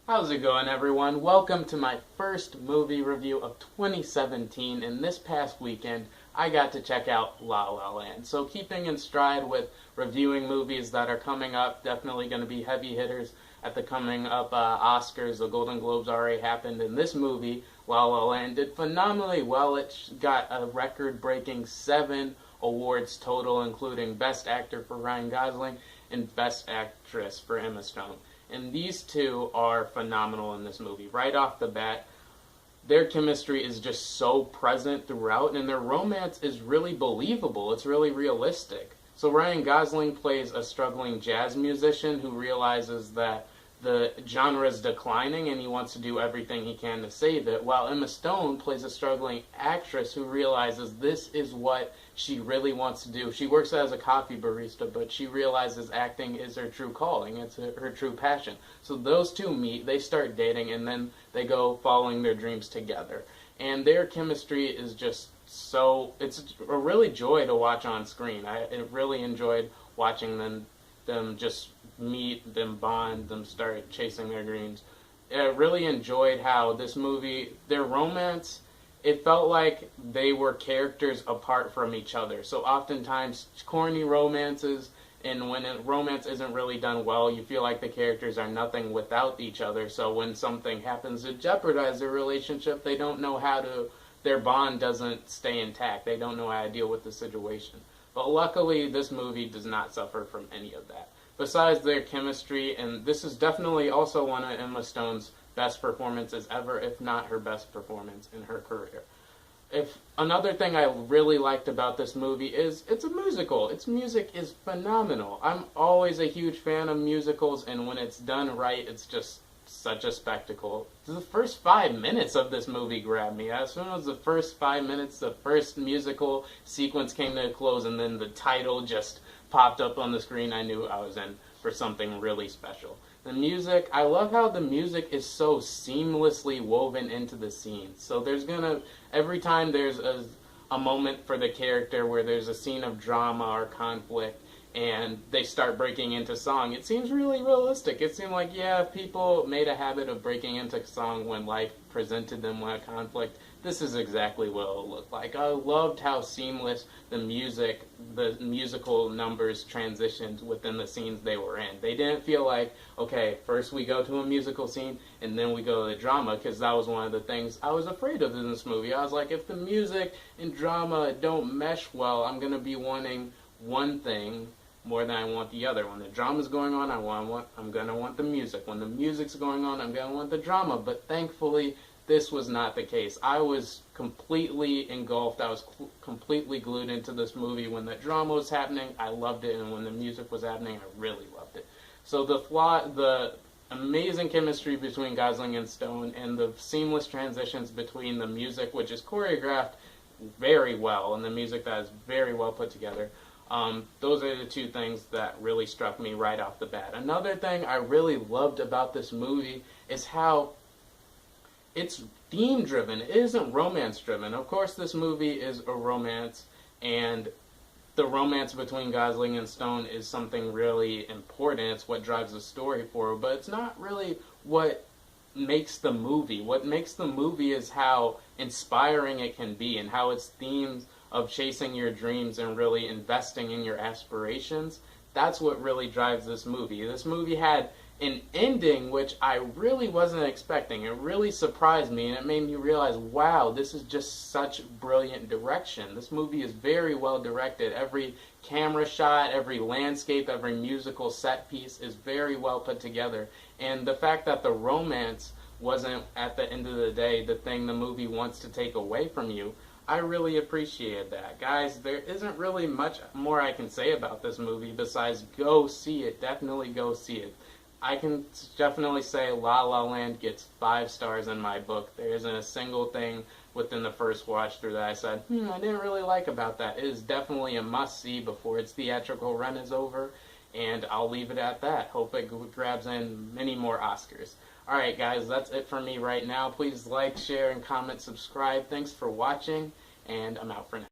How's it going, everyone? Welcome to my first movie review of 2017, and this past weekend I got to check out La La Land. So keeping in stride with reviewing movies that are coming up, definitely going to be heavy hitters at the coming up Oscars. The Golden Globes already happened, and this movie, La La Land, did phenomenally well. It got a record-breaking 7 awards total, including Best Actor for Ryan Gosling and Best Actress for Emma Stone. And these two are phenomenal in this movie. Right off the bat, their chemistry is just so present throughout, and their romance is really believable. It's really realistic. So Ryan Gosling plays a struggling jazz musician who realizes that the genre is declining and he wants to do everything he can to save it, while Emma Stone plays a struggling actress who realizes this is what she really wants to do. She works as a coffee barista, but she realizes acting is her true calling. It's her true passion. So those two meet, they start dating, and then they go following their dreams together. And their chemistry is just so, it's a really joy to watch on screen. I really enjoyed watching them just meet, them bond, them start chasing their dreams. I really enjoyed how this movie, their romance, it felt like they were characters apart from each other. So oftentimes, corny romances, and when a romance isn't really done well, you feel like the characters are nothing without each other. So when something happens to jeopardize their relationship, they don't know how to, their bond doesn't stay intact. They don't know how to deal with the situation. But luckily, this movie does not suffer from any of that. Besides their chemistry, and this is definitely also one of Emma Stone's best performances ever, if not her best performance in her career. If another thing I really liked about this movie is it's a musical. Its music is phenomenal. I'm always a huge fan of musicals, and when it's done right, it's just such a spectacle. The first 5 minutes of this movie grabbed me. As soon as the first 5 minutes, the first musical sequence came to a close, and then the title just popped up on the screen, I knew I was in for something really special. The music, I love how the music is so seamlessly woven into the scenes. So every time there's a moment for the character where there's a scene of drama or conflict and they start breaking into song, it seems really realistic. It seemed like, yeah, if people made a habit of breaking into song when life presented them with a conflict, this is exactly what it'll look like. I loved how seamless the musical numbers transitioned within the scenes they were in. They didn't feel like, okay, first we go to a musical scene and then we go to the drama, because that was one of the things I was afraid of in this movie. I was like, if the music and drama don't mesh well, I'm going to be wanting one thing more than I want the other. When the drama's going on, I'm gonna want the music. When the music's going on, I'm gonna want the drama. But thankfully, this was not the case. I was completely engulfed. I was completely glued into this movie. When the drama was happening, I loved it, and when the music was happening, I really loved it. So the amazing chemistry between Gosling and Stone, and the seamless transitions between the music, which is choreographed very well, and the music that is very well put together. Those are the two things that really struck me right off the bat. Another thing I really loved about this movie is how it's theme-driven. It isn't romance-driven. Of course, this movie is a romance, and the romance between Gosling and Stone is something really important. It's what drives the story forward, but it's not really what makes the movie. What makes the movie is how inspiring it can be, and how its themes of chasing your dreams and really investing in your aspirations, that's what really drives this movie. This movie had an ending which I really wasn't expecting. It really surprised me, and it made me realize, wow, this is just such brilliant direction. This movie is very well directed. Every camera shot, every landscape, every musical set piece is very well put together. And the fact that the romance wasn't, at the end of the day, the thing the movie wants to take away from you, I really appreciated that. Guys, there isn't really much more I can say about this movie besides go see it. Definitely go see it. I can definitely say La La Land gets 5 stars in my book. There isn't a single thing within the first watch through that I said, I didn't really like about that. It is definitely a must-see before its theatrical run is over, and I'll leave it at that. Hope it grabs in many more Oscars. Alright guys, that's it for me right now. Please like, share, and comment, subscribe. Thanks for watching, and I'm out for now.